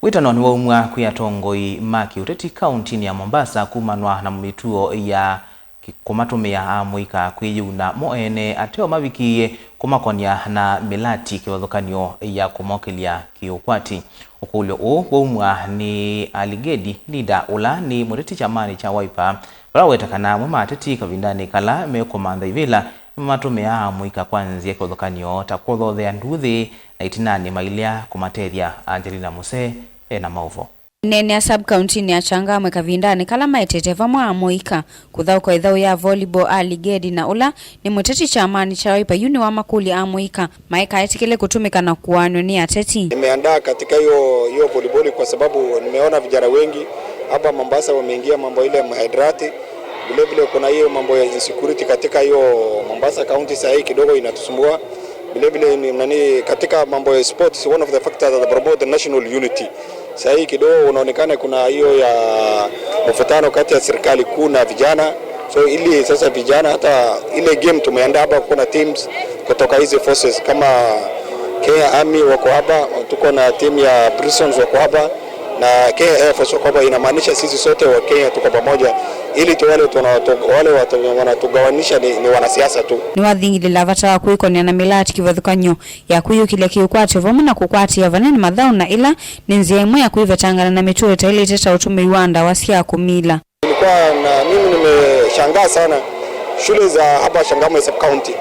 Witano ni waumwa kuyatongoi maki uteti kaunti ya Mombasa kumanwa na mituo ya kumatumia amuika kwiyuna moene ateo mabikiye kumakonia na milati kiwathukanio ya kumokelia kiukwati. Ukulio waumwa ni Aligedi Lida ula ni muteti chamani cha Wiper walawetakana mwamateti kavindani kala mekomanda ivila matumia amuika kwanzia kiwathukanio takwothothea nduthi na itinani mailia kumateria Angelina Muse na mauvo. Nene ya sub-county ni Changamwe kavindani kala maitete vamwa amuika kuthauko idhau ya volleyball Aligedi na ula ni muteti chamani cha Wiper yuni wa makuli amuika maika etikele kutumika na kuwanyo ni ateti. Nimeandaa katika hiyo volleyball kwa sababu nimeona vijana wengi hapa Mombasa wameingia mambo ile mahidrati. Vile kuna hiyo mambo ya insecurity katika hiyo Mombasa county sasa kidogo inatusumbua. Vile katika mambo ya sports, one of the factors that promote the national unity. Sasa kidogo unaonekana kuna hiyo ya mvutano kati ya serikali kuu na vijana. So ili sasa vijana hata ile game tumeandaa hapa, kuna teams kutoka hizi forces kama Kenya Army wako hapa, tuko na team ya Prisons wako hapa na Kenya Air Force wako hapa. Inamaanisha sisi sote wa Kenya tuko pamoja, ili wale watu wanatugawanisha ni wanasiasa tu. Ni wathingilila vata kuikonia na milati kivathukanyo ya kuyukile kiukwati vomu na kukwati ya vaneni madhau na ila ni njia imwe ya kuivetangana na mituo itaili teta utumi wanda wasia kumila. Mimi nimeshangaa sana shule za hapa Changamwe sub county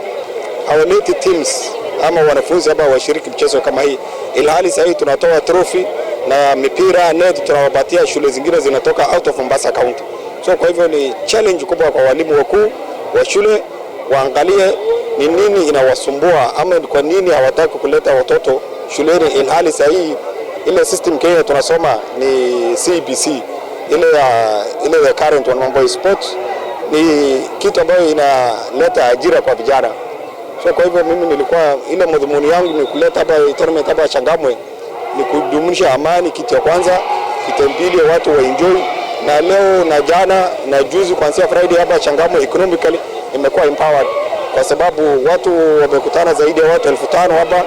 hawaleti teams ama wanafunzi hapa washiriki mchezo kama hii, ila hali sasa tunatoa trophy na mipira net tunawapatia shule zingine zinatoka out of Mombasa county. So kwa hivyo ni challenge kubwa kwa walimu wakuu wa shule, waangalie ni nini inawasumbua ama kwa nini hawataki kuleta watoto shuleni, ilhali sasa ile system Kenya tunasoma ni CBC, ile ya current one mambo sports ni kitu ambayo inaleta ajira kwa vijana. So kwa hivyo mimi nilikuwa ile madhumuni yangu ni kuleta hapa tournament hapa Changamwe ni kudumisha amani, kitu ya kwanza, kitu pili watu wa enjoy. Na leo na jana na juzi kuanzia Friday hapa Changamwe economically imekuwa empowered kwa sababu watu wamekutana zaidi ya watu 1500 hapa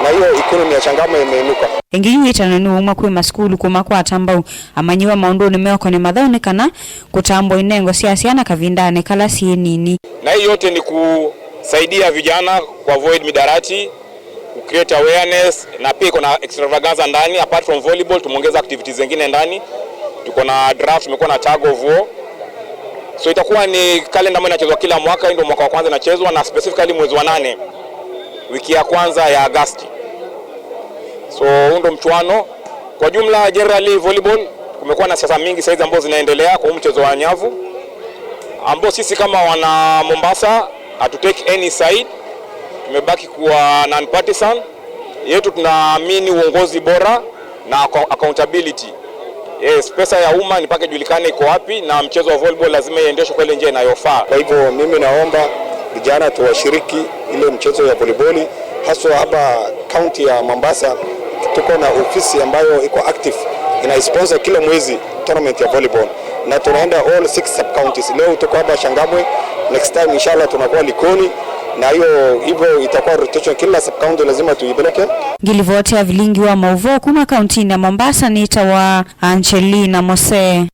na hiyo economy ya Changamwe imeinuka. Ingiyuitana ni umwa kwi maskulu kumakwa tambau amanyiwa maundu ni meoko ni madhauni kana kutambo inengo siasiana kavindane kala siye nini. Na hii yote ni kusaidia vijana ku avoid midarati, ku create awareness, na pia kuna extravaganza ndani. Apart from volleyball tumeongeza activities zingine ndani. Tuko na draft, tumekuwa na tag of war. So itakuwa ni kalenda ambayo inachezwa kila mwaka, ndio mwaka wa kwanza inachezwa na specifically mwezi wa 8 wiki ya kwanza ya Agosti. So ndio mchuano kwa jumla. Generally volleyball kumekuwa na siasa mingi saizi ambazo zinaendelea kwa mchezo wa nyavu, ambao sisi kama wana Mombasa hatutake any side, tumebaki kuwa non partisan yetu. Tunaamini uongozi bora na accountability. Yes, pesa ya umma nipake julikane iko wapi, na mchezo wa volleyball lazima iendeshwe kwa ile njia inayofaa. Kwa hivyo mimi naomba vijana tuwashiriki ile mchezo ya volleyball, haswa hapa county ya Mombasa. Tuko na ofisi ambayo iko active, ina sponsor kila mwezi tournament ya volleyball, na tunaenda all 6 sub counties. Leo tuko hapa Changamwe, next time inshallah tunakuwa Likoni, na hivyo itakuwa rotation, kila sub county lazima tuipeleke. Ngilivotea vilingi wa mauvo kuma county na Mombasa ni itawa Angelina Mose.